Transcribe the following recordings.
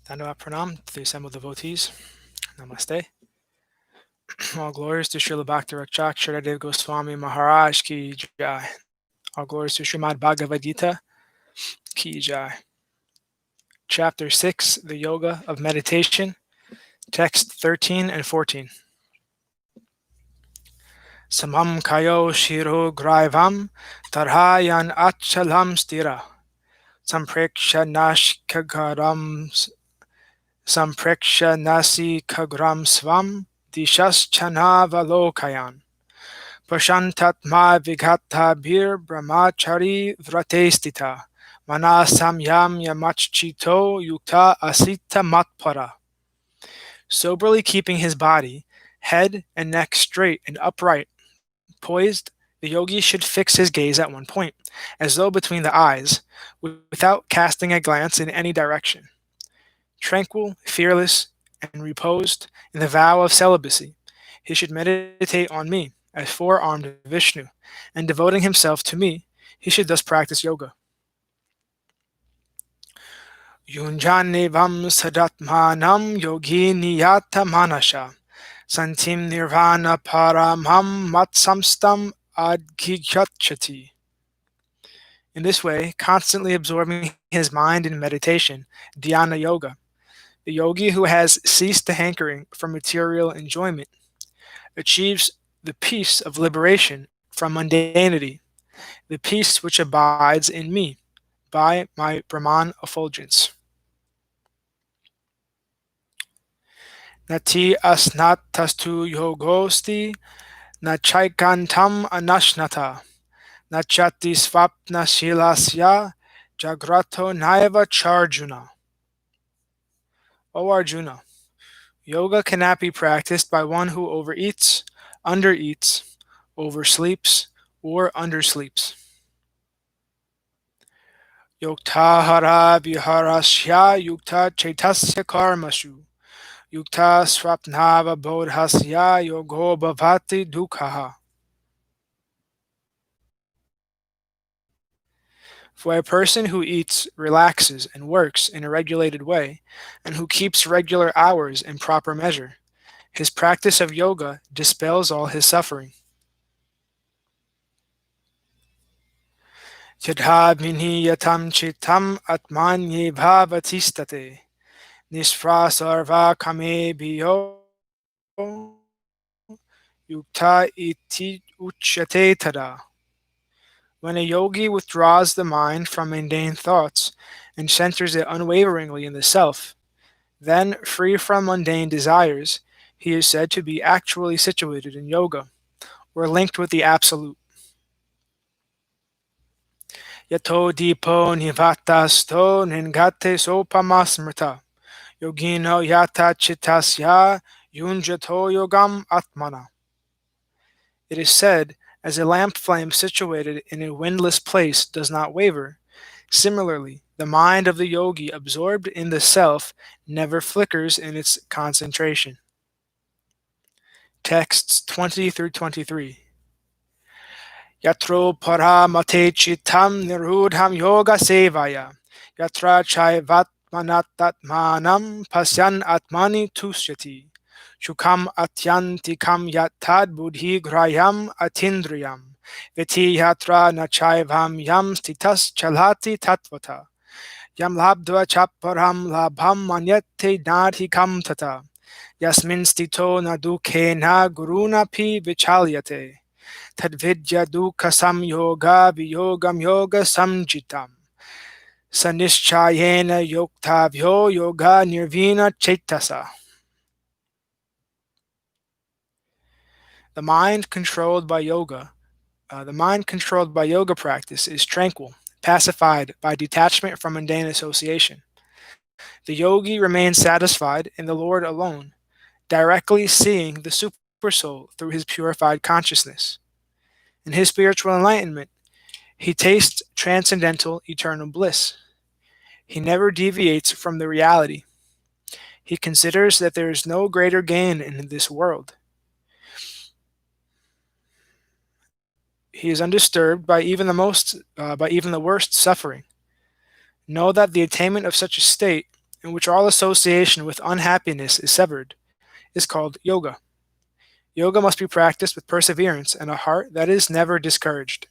Dhanava Pranam to the assembled devotees. Namaste. All glories to Srila Bhakti-Rakshak Shradev Goswami Maharaj Ki Jai. All glories to Srimad Bhagavad-Gita Ki Jai. Chapter 6, the Yoga of Meditation, text 13 and 14. Samam kayo shiro graivam tarhayan achalam stira sampreksha nashkagaram sampreksha nasi kagram svam dishas chanavalokayan Prashantatma vighatabhir brahmachari vratestita manasamyam yamachchito yukta asita matpara. Soberly keeping his body, head and neck straight and upright, poised, the yogi should fix his gaze at one point, as though between the eyes, without casting a glance in any direction. Tranquil, fearless, and reposed in the vow of celibacy, he should meditate on me as four-armed Vishnu, and devoting himself to me, he should thus practice yoga. Yunjanevam sadatmanam yogi niyata manasha santim nirvana paramham matsamstam adgichatchati. In this way, constantly absorbing his mind in meditation, Dhyana-yoga, the yogi who has ceased the hankering for material enjoyment achieves the peace of liberation from mundanity, the peace which abides in me by my Brahman effulgence. Nati asnatastu yogosti nachaikantam anashnata nachati svapna shilasya jagrato naiva charjuna. O Arjuna, yoga cannot be practiced by one who overeats, undereats, oversleeps, or undersleeps. Yoktahara viharasya yukta chaitasya karmashu yukta swapnava bodhasya yogo bhavati dukhaha. For a person who eats, relaxes, and works in a regulated way, and who keeps regular hours in proper measure, his practice of yoga dispels all his suffering. Yadha vinhiyatam chitam atmanye bhavatistate nisfra sarva kame bhiyo yukta iti uchyate tada. When a yogi withdraws the mind from mundane thoughts and centers it unwaveringly in the self, then, free from mundane desires, he is said to be actually situated in yoga, or linked with the Absolute. Yato dipo nivatasto ningate sopamasmrta yogino yata chitasya yunjato yogam atmana. It is said, as a lamp flame situated in a windless place does not waver, similarly, the mind of the yogi absorbed in the self never flickers in its concentration. Texts 20 through 23. Yatro paramate chitam nirudham yoga sevaya yatra chaivatmanatatmanam pasyan atmani tusyati shukam atyantikam yatad buddhi grayam atindriyam viti yatra nachaivam yam stitas chalati tatvata yam labdva chaparam labham manyate nadhikam tata yasmin stito nadukena gurunapi vichalyate tadvidya dukkha samyoga viyogam yoga samjitam sanischayena yoktavyo yoga nirvina chaitasa. The mind controlled by yoga practice is tranquil, pacified by detachment from mundane association. The yogi remains satisfied in the Lord alone, directly seeing the Supersoul through his purified consciousness. In his spiritual enlightenment, he tastes transcendental eternal bliss. He never deviates from the reality. He considers that there is no greater gain in this world. He is undisturbed by even the worst suffering. Know that the attainment of such a state in which all association with unhappiness is severed, is called yoga. Yoga must be practiced with perseverance and a heart that is never discouraged.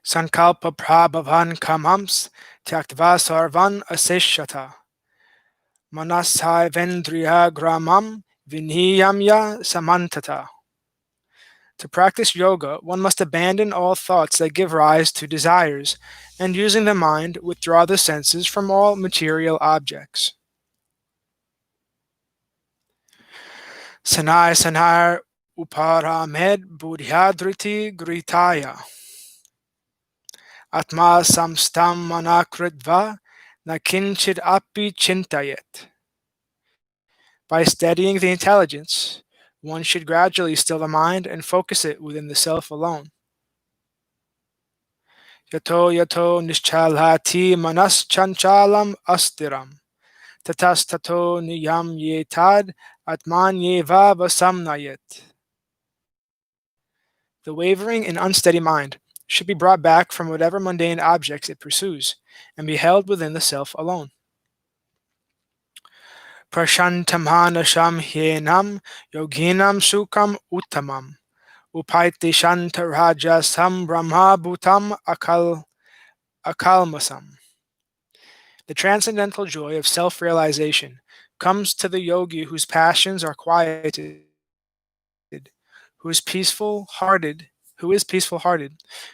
Sankalpa prabhavan kamams tyaktva sarvan aseshyata. Manasai vendriya gramam viniyamya samantata. To practice yoga, one must abandon all thoughts that give rise to desires, and using the mind, withdraw the senses from all material objects. Sanai sanar uparamed buddhyadriti gritaya. Atma samstam manakritva nakinchid api chintayet. By steadying the intelligence, one should gradually still the mind and focus it within the self alone. Yato yato nischalhati manas chanchalam astiram. Tatastato niyam yetad atmanyeva vasamnayet. The wavering and unsteady mind should be brought back from whatever mundane objects it pursues and be held within the self alone. Prashantamhanasham hyenam yoginam sukam uttamam. Upaiti shantarajasam brahma bhutam akalmasam. The transcendental joy of self-realization comes to the yogi whose passions are quieted, who is peaceful-hearted,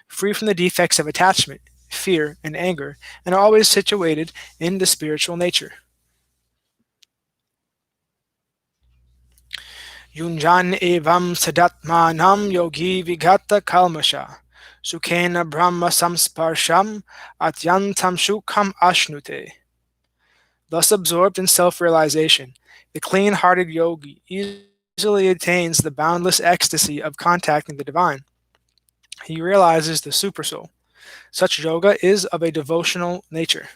free from the defects of attachment, fear, and anger, and always situated in the spiritual nature. Yunjan evam sadatmanam yogi vigata kalmasha. Sukhena brahma samsparsham atyantam shukham ashnute. Thus absorbed in self-realization, the clean-hearted yogi easily attains the boundless ecstasy of contacting the divine. He realizes the supersoul. Such yoga is of a devotional nature.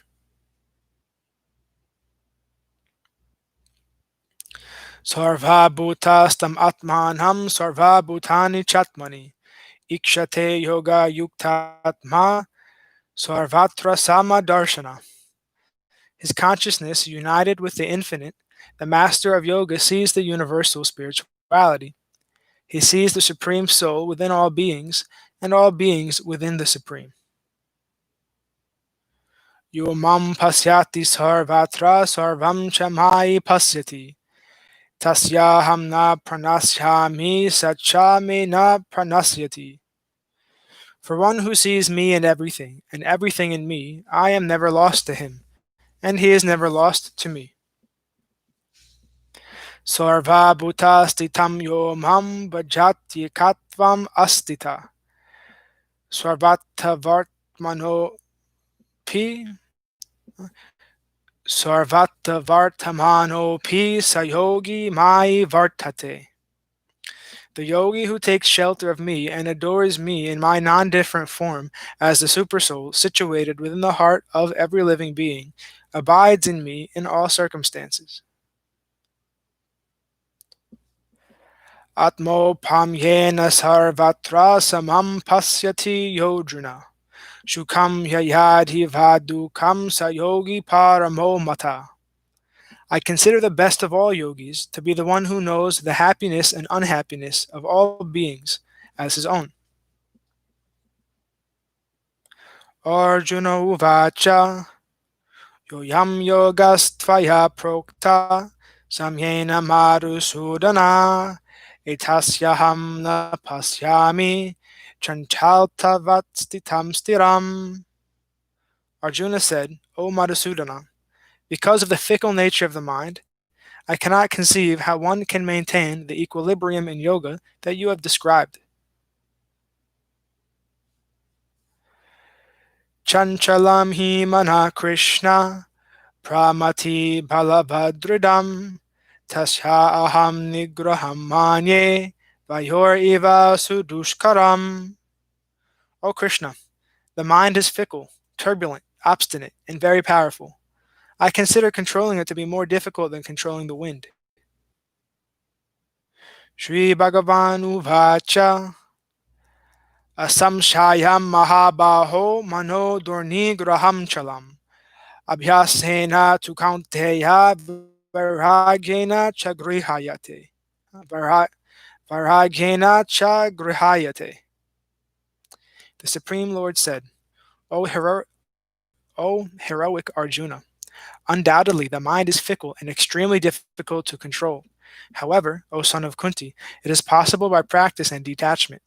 Sarva bhutastam atmanam sarva bhutani chatmani. Ikshate yoga yuktatma sarvatra sama darshana. His consciousness united with the infinite, the master of yoga sees the universal spirituality. He sees the supreme soul within all beings, and all beings within the supreme. Yo mam pasyati sarvatra sarvam chamai pasyati. Tasyaham na pranasyami sachame na pranasyati. For one who sees me in everything, and everything in me, I am never lost to him, and he is never lost to me. Sarva bhutastitam yo mam bhajatyekatvam astita. Sarvatavartmano pi Sarvatavartamano pi sayogi mai vartate. The yogi who takes shelter of me and adores me in my non-different form as the supersoul situated within the heart of every living being abides in me in all circumstances. Atmopamyena sarvatra samam pasyati yojuna. Shukam yayadhi vadukam sayogi paramo mata. I consider the best of all yogis to be the one who knows the happiness and unhappiness of all beings as his own. Arjuna uvacha yoyam yogastvaya prokta samyena madhusudana etasyaham na pasyami chanchaltavatstitam stiram. Arjuna said, O Madhusudana, because of the fickle nature of the mind, I cannot conceive how one can maintain the equilibrium in yoga that you have described. Chanchalam hi mana Krishna pramati balabhadridam tasya aham nigraham manye vayor eva sudushkaram. O Krishna, the mind is fickle, turbulent, obstinate, and very powerful. I consider controlling it to be more difficult than controlling the wind. Sri Bhagavan Uvacha Asamshayam Mahabaho Mano Durni Graham Chalam Abhyasena tu Kaunteya Vairagena Chagrihayate. Vaira- Vairagena Chagrihayate. The Supreme Lord said, O heroic Arjuna, undoubtedly the mind is fickle and extremely difficult to control. However, O son of Kunti, it is possible by practice and detachment.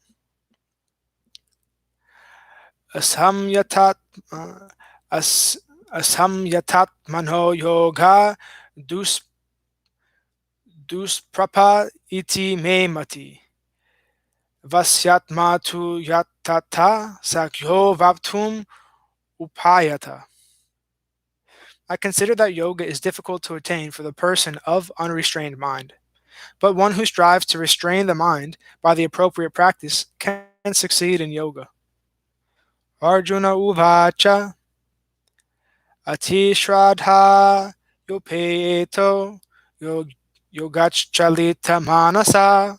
Asamyatat uh, as asamyatat mano yoga dus dusprapa iti me mati vasyatma tu yatata sakyo vaptum upayata. I consider that yoga is difficult to attain for the person of unrestrained mind, but one who strives to restrain the mind by the appropriate practice can succeed in yoga. Arjuna uvacha ati shraddha yopeto yogachalita manasa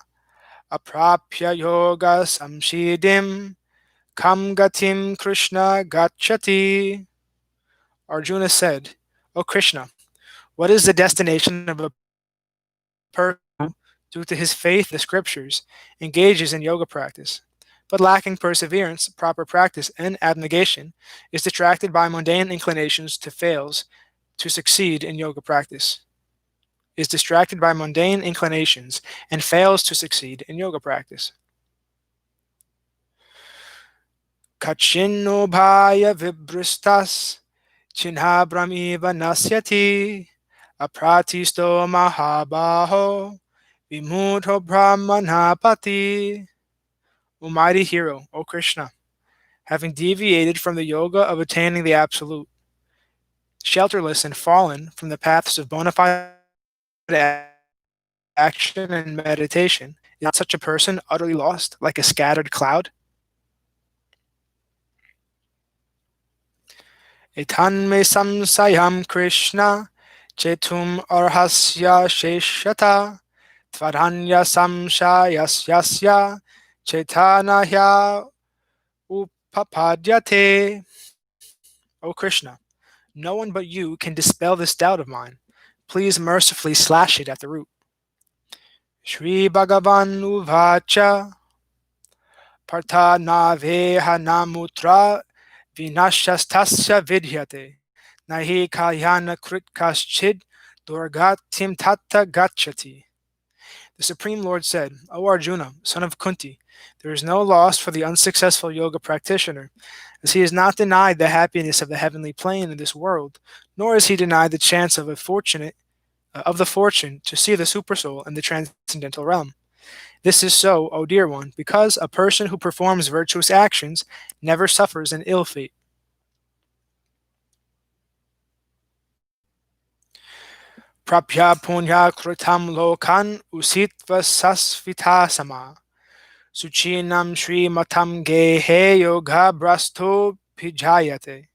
aprapya yoga samshidim kam gatim Krishna gachati. Arjuna said, O Krishna, what is the destination of a person who, due to his faith in the scriptures, engages in yoga practice, but lacking perseverance, proper practice, and abnegation, is distracted by mundane inclinations to fails to succeed in yoga practice? Is distracted by mundane inclinations and fails to succeed in yoga practice. Kachinno bhaya vibristas chinhabramiva nasyati apratisto mahabaho vimudho brahmanapati. O mighty hero, O Krishna, having deviated from the yoga of attaining the Absolute, shelterless and fallen from the paths of bona fide action and meditation, is not such a person utterly lost, like a scattered cloud? Etanme samsayam Krishna chetum arhasya sheshata tvadanya samshayasyasya chetanahya upapadyate. O Krishna, no one but you can dispel this doubt of mine. Please mercifully slash it at the root. Shri Bhagavan Uvacha Partha Naveha Namutra Vinashastasya Vidyate Nahi Kalyana Krit Kaschid Durgatim Tata Gachati. The Supreme Lord said, O Arjuna, son of Kunti, there is no loss for the unsuccessful yoga practitioner, as he is not denied the happiness of the heavenly plane in this world, nor is he denied the chance of the fortune to see the supersoul in the transcendental realm. This is so, O dear one, because a person who performs virtuous actions never suffers an ill fate. Prapya punya kritam lokan usitva sasvitasama suchinam shri matam gehe yoga brasto pijayate.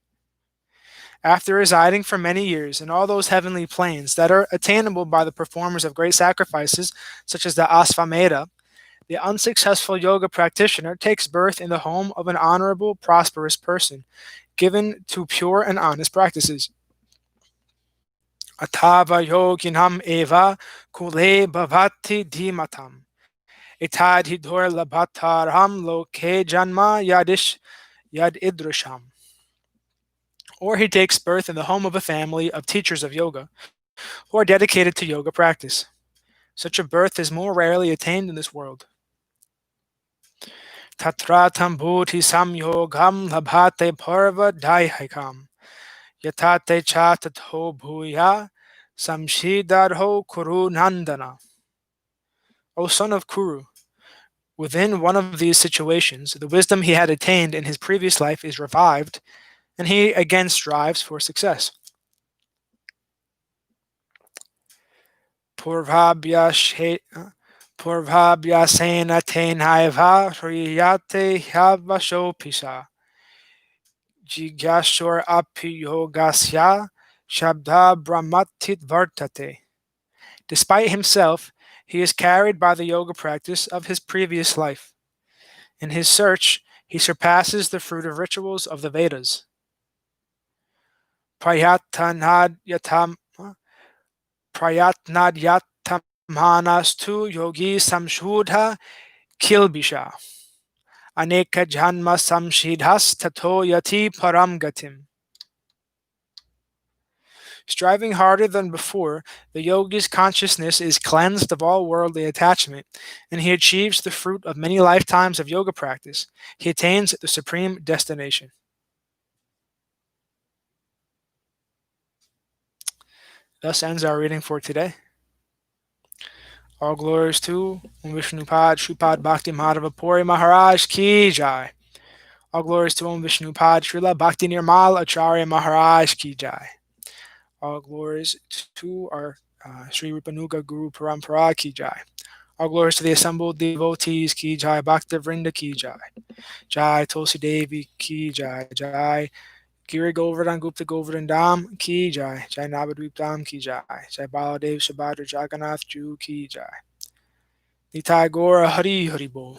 After residing for many years in all those heavenly planes that are attainable by the performers of great sacrifices, such as the Asvamedha, the unsuccessful yoga practitioner takes birth in the home of an honorable, prosperous person, given to pure and honest practices. Atava yoginam eva kule bhavati dhimatam. Etadhidor labhataram loke janma yad idrisham. Or he takes birth in the home of a family of teachers of yoga, who are dedicated to yoga practice. Such a birth is more rarely attained in this world. Tatratam bhuti samyogam labhate parva daihikam. Yatate chatatho bhuya samshidarho kuru nandana. O son of Kuru, within one of these situations, the wisdom he had attained in his previous life is revived, and he again strives for success. Purvabhyasena tenaiva hriyate havashopisa jigyashur api yogasya Shabda Brahmatit Vartate. Despite himself, he is carried by the yoga practice of his previous life. In his search, he surpasses the fruit of rituals of the Vedas. Prayatnadyatam Prayatnadyatamanas yogi samshudha kilbisha. Aneka janma samshidhas tato yati param gatim. Striving harder than before, the yogi's consciousness is cleansed of all worldly attachment, and he achieves the fruit of many lifetimes of yoga practice. He attains the supreme destination. Thus ends our reading for today. All glories to Om Vishnupad Shripad Bhakti Madhava Puri Maharaj Ki Jai. All glories to Om Vishnupad Srila Bhakti Nirmal Acharya Maharaj Ki Jai. All glories to our Sri Rupanuga Guru Parampara Ki Jai. All glories to the assembled devotees Ki Jai. Bhakta Vrinda Ki Jai. Jai Tulsi Devi Ki Jai. Jai Giri Govardhan Gupta Govardhan Dham Ki Jai. Jai Navadvip Dham Ki Jai. Jai Baladev Subhadra Jagannath Ju Ki Jai. Nitai Gora Hari Hari Bol.